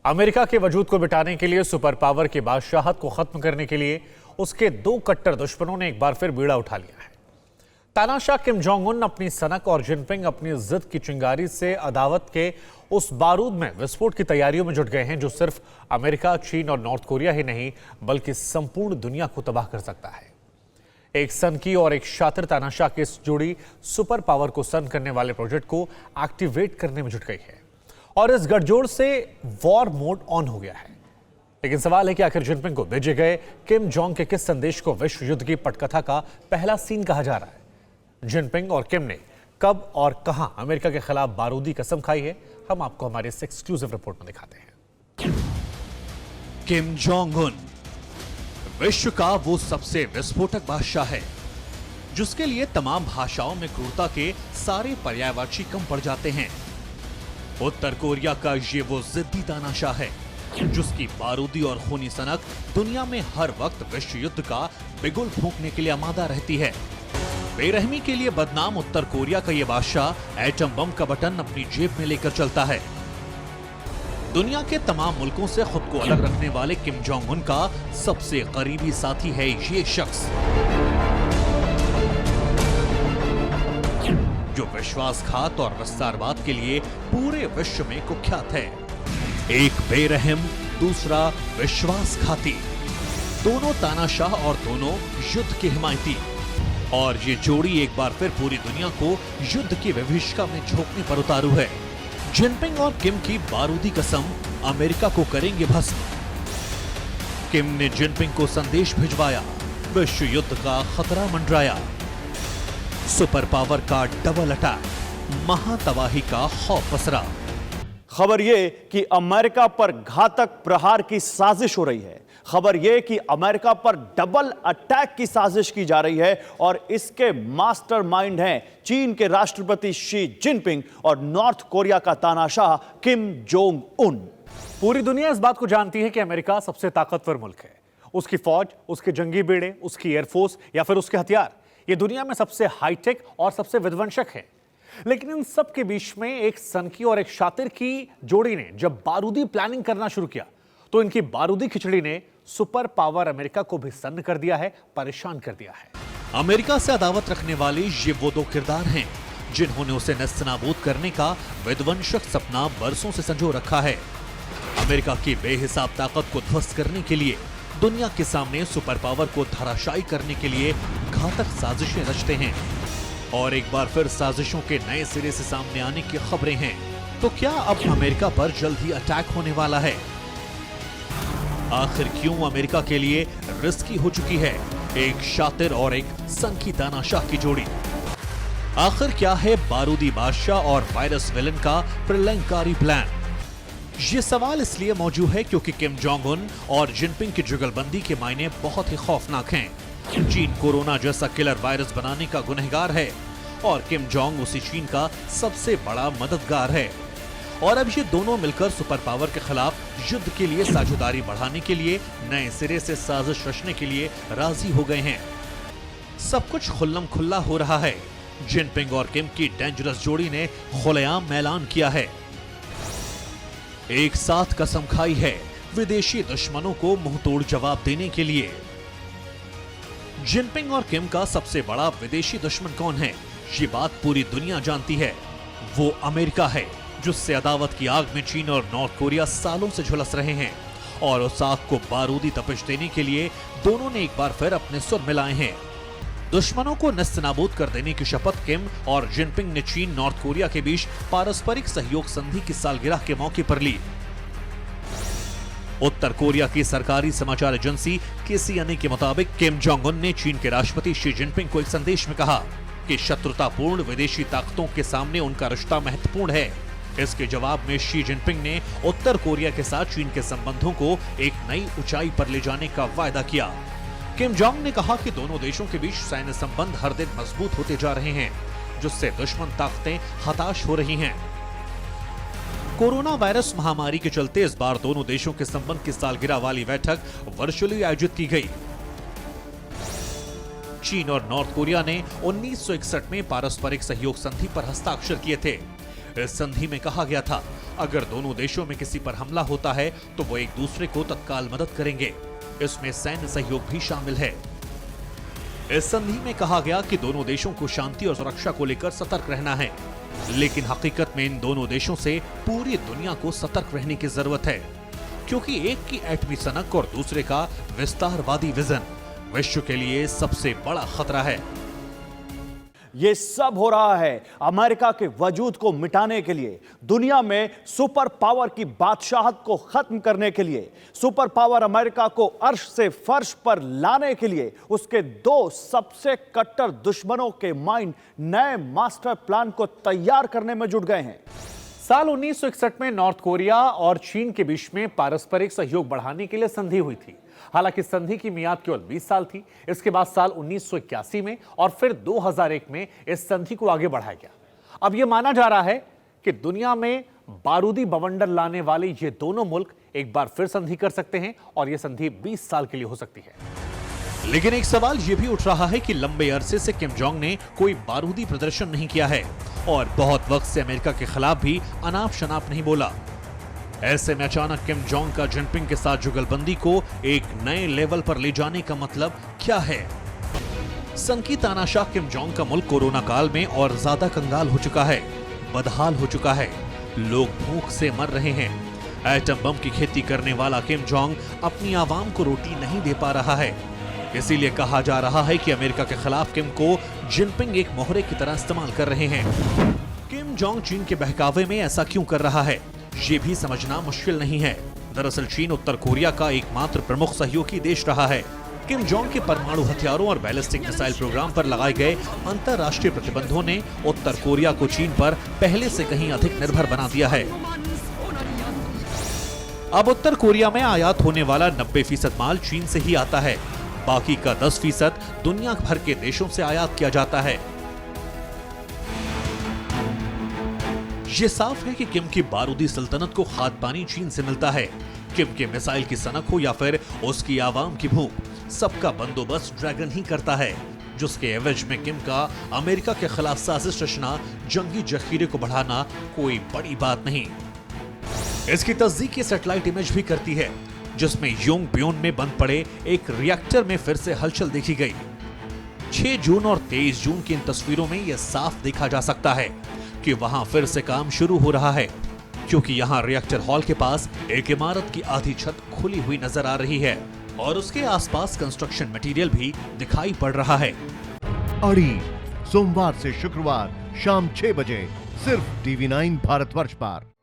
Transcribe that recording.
America के वजूद को मिटाने के लिए, सुपर पावर की बादशाहत को खत्म करने के लिए उसके दो कट्टर दुश्मनों ने एक बार फिर बीड़ा उठा लिया है। तानाशाह किम जोंग उन अपनी सनक और जिनपिंग अपनी जिद की चिंगारी से अदावत के उस बारूद में विस्फोट की तैयारियों में जुट गए हैं जो सिर्फ अमेरिका, चीन और नॉर्थ कोरिया ही नहीं बल्कि संपूर्ण दुनिया को तबाह कर सकता है। एक सनकी और एक शातिर तानाशाह की इस जोड़ी सुपर पावर को सन करने वाले प्रोजेक्ट को एक्टिवेट करने में जुट गई है और इस गठजोड़ से वॉर मोड ऑन हो गया है। लेकिन सवाल है कि आखिर जिनपिंग को भेजे गए किम जोंग के किस संदेश को विश्व युद्ध की पटकथा का पहला सीन कहा जा रहा है। जिनपिंग और किम ने कब और कहां अमेरिका के खिलाफ बारूदी कसम खाई है, हम आपको हमारे इस एक्सक्लूसिव रिपोर्ट में दिखाते हैं। किम जोंग उन विश्व का वो सबसे विस्फोटक बादशाह है जिसके लिए तमाम भाषाओं में क्रूरता के सारे पर्यायवाची कम पड़ जाते हैं। उत्तर कोरिया का ये वो जिद्दी तानाशाह है जिसकी बारूदी और खूनी सनक दुनिया में हर वक्त विश्व युद्ध का बिगुल फूंकने के लिए आमादा रहती है। बेरहमी के लिए बदनाम उत्तर कोरिया का ये बादशाह एटम बम का बटन अपनी जेब में लेकर चलता है। दुनिया के तमाम मुल्कों से खुद को अलग रखने वाले किम जोंग उन का सबसे करीबी साथी है ये शख्स जो विश्वासघात और विस्तारवाद के लिए पूरे विश्व में कुख्यात है। एक बेरहम, दूसरा विश्वासघाती, दोनों तानाशाह और दोनों युद्ध के हिमायती। और ये जोड़ी एक बार फिर पूरी दुनिया को युद्ध की विभीषिका में झोंकने पर उतारू है। जिनपिंग और किम की बारूदी कसम अमेरिका को करेंगे भस्म। किम ने जिनपिंग को संदेश भिजवाया, विश्व युद्ध का खतरा मंडराया। सुपर पावर का डबल अटैक, महातबाही का खौफ पसरा। खबर यह कि अमेरिका पर घातक प्रहार की साजिश हो रही है। खबर यह कि अमेरिका पर डबल अटैक की साजिश की जा रही है और इसके मास्टरमाइंड हैं चीन के राष्ट्रपति शी जिनपिंग और नॉर्थ कोरिया का तानाशाह किम जोंग उन। पूरी दुनिया इस बात को जानती है कि अमेरिका सबसे ताकतवर मुल्क है। उसकी फौज, उसके जंगी बेड़े, उसकी एयरफोर्स या फिर उसके हथियार ये दुनिया में सबसे हाईटेक और सबसे विध्वंसक है। लेकिन इन सब के बीच में एक सनकी और एक शातिर की जोड़ी ने जब बारूदी प्लानिंग करना शुरू किया तो इनकी बारूदी खिचड़ी ने सुपर पावर अमेरिका को भी सन्न कर दिया है, परेशान कर दिया है। अमेरिका से अदावत रखने वाले ये वो दो किरदार हैं जिन्होंने उसे नेस्तनाबूद करने का विध्वंसक सपना बरसों से संजो रखा है। अमेरिका की बेहिसाब ताकत को ध्वस्त करने के लिए, दुनिया के सामने सुपर पावर को धराशायी करने के लिए घातक साजिशें रचते हैं। और एक बार फिर साजिशों के नए सिरे से सामने आने की खबरें हैं। तो क्या अब अमेरिका पर जल्द ही अटैक होने वाला है? आखिर क्यों अमेरिका के लिए रिस्की हो चुकी है एक शातिर और एक सनकी तानाशाह की जोड़ी? आखिर क्या है बारूदी बादशाह और वायरस विलन का प्रलयंकारी प्लान? ये सवाल इसलिए मौजूद है क्योंकि किम जोंग उन और जिनपिंग की जुगलबंदी के मायने बहुत ही खौफनाक हैं। चीन कोरोना जैसा किलर वायरस बनाने का गुनहगार है और किम जोंग उसी चीन का सबसे बड़ा मददगार है। और अब ये दोनों मिलकर सुपर पावर के खिलाफ युद्ध के लिए साझेदारी बढ़ाने के लिए नए सिरे से साजिश रचने के लिए राजी हो गए हैं। सब कुछ खुल्लम खुल्ला हो रहा है। जिनपिंग और किम की डेंजरस जोड़ी ने खुलेआम ऐलान किया है, एक साथ कसम खाई है विदेशी दुश्मनों को मुंहतोड़ जवाब देने के लिए। जिनपिंग और किम का सबसे बड़ा विदेशी दुश्मन कौन है, ये बात पूरी दुनिया जानती है। वो अमेरिका है जिससे अदावत की आग में चीन और नॉर्थ कोरिया सालों से झुलस रहे हैं और उस आग को बारूदी तपिश देने के लिए दोनों ने एक बार फिर अपने सुर मिलाए हैं। दुश्मनों को नेस्तनाबूद कर देने की शपथ किम और जिनपिंग ने चीन नॉर्थ कोरिया के बीच पारस्परिक सहयोग संधि की सालगिरह के मौके पर ली। उत्तर कोरिया की सरकारी समाचार एजेंसी KCNA के मुताबिक किम जोंग उन ने चीन के राष्ट्रपति शी जिनपिंग को एक संदेश में कहा कि शत्रुतापूर्ण विदेशी ताकतों के सामने उनका रिश्ता महत्वपूर्ण है। इसके जवाब में शी जिनपिंग ने उत्तर कोरिया के साथ चीन के संबंधों को एक नई ऊंचाई पर ले जाने का वायदा किया। किम जोंग ने कहा कि दोनों देशों के बीच सैन्य संबंध हर दिन मजबूत होते जा रहे हैं जिससे दुश्मन ताकतें हताश हो रही हैं। कोरोना वायरस महामारी के चलते इस बार दोनों देशों के संबंध की सालगिरह वाली बैठक वर्चुअली आयोजित की गई। चीन और नॉर्थ कोरिया ने 1961 में पारस्परिक सहयोग संधि पर हस्ताक्षर किए थे। इस संधि में कहा गया था, अगर दोनों देशों में किसी पर हमला होता है तो वो एक दूसरे को तत्काल मदद करेंगे। इसमें सैन्य सहयोग भी शामिल है। इस संधि में कहा गया कि दोनों देशों को शांति और सुरक्षा को लेकर सतर्क रहना है, लेकिन हकीकत में इन दोनों देशों से पूरी दुनिया को सतर्क रहने की जरूरत है, क्योंकि एक की एटमी सनक और दूसरे का विस्तारवादी विजन विश्व के लिए सबसे बड़ा खतरा है। ये सब हो रहा है अमेरिका के वजूद को मिटाने के लिए, दुनिया में सुपर पावर की बादशाहत को खत्म करने के लिए, सुपर पावर अमेरिका को अर्श से फर्श पर लाने के लिए उसके दो सबसे कट्टर दुश्मनों के माइंड नए मास्टर प्लान को तैयार करने में जुट गए हैं। साल 1961 में नॉर्थ कोरिया और चीन के बीच में पारस्परिक सहयोग बढ़ाने के लिए संधि हुई थी। हालांकि संधि की मियाद केवल 20 साल थी। इसके बाद साल 1981 में और फिर 2001 में इस संधि को आगे बढ़ाया गया। अब यह माना जा रहा है कि दुनिया में बारूदी बवंडर लाने वाले ये दोनों मुल्क एक बार फिर संधि कर सकते हैं और यह संधि 20 साल के लिए हो सकती है। लेकिन एक सवाल यह भी उठ रहा है कि लंबे अरसे से किम जोंग ने कोई बारूदी प्रदर्शन नहीं किया है और बहुत वक्त से अमेरिका के खिलाफ भी अनाप शनाप नहीं बोला। ऐसे में अचानक किम जोंग का जिनपिंग के साथ जुगलबंदी को एक नए लेवल पर ले जाने का मतलब क्या है? संकी तानाशाह किम जोंग का मुल्क कोरोना काल में और ज्यादा कंगाल हो चुका है, बदहाल हो चुका है। लोग भूख से मर रहे हैं। एटम बम की खेती करने वाला किम जोंग अपनी आवाम को रोटी नहीं दे पा रहा है। इसीलिए कहा जा रहा है कि अमेरिका के खिलाफ किम को जिनपिंग एक मोहरे की तरह इस्तेमाल कर रहे हैं। किम जोंग चीन के बहकावे में ऐसा क्यों कर रहा है, ये भी समझना मुश्किल नहीं है। दरअसल चीन उत्तर कोरिया का एकमात्र प्रमुख सहयोगी देश रहा है। किम जोंग के परमाणु हथियारों और बैलिस्टिक मिसाइल प्रोग्राम पर लगाए गए अंतरराष्ट्रीय प्रतिबंधों ने उत्तर कोरिया को चीन पर पहले से कहीं अधिक निर्भर बना दिया है। अब उत्तर कोरिया में आयात होने वाला 90% माल चीन से ही आता है। बाकी का 10% दुनिया भर के देशों से आयात किया जाता है। यह साफ है कि किम की बारूदी सल्तनत को खाद पानी चीन से मिलता है। किम के मिसाइल की सनक हो या फिर उसकी आवाम की भूख, सबका बंदोबस्त ड्रैगन ही करता है, जिसके एवज में किम का अमेरिका के खिलाफ साजिश रचना, जंगी जखीरे को बढ़ाना कोई बड़ी बात नहीं। इसकी तस्दीक ये सैटेलाइट इमेज भी करती है, जिसमें योंगबियोन में बंद पड़े एक रिएक्टर में फिर से हलचल देखी गई। 6 जून और 23 जून की इन तस्वीरों में यह साफ देखा जा सकता है कि वहां फिर से काम शुरू हो रहा है, क्योंकि यहां रिएक्टर हॉल के पास एक इमारत की आधी छत खुली हुई नजर आ रही है और उसके आसपास कंस्ट्रक्शन मटेरियल भी दिखाई पड़ रहा है। अड़ी सोमवार से शुक्रवार शाम 6 बजे सिर्फ TV9 भारतवर्ष पर।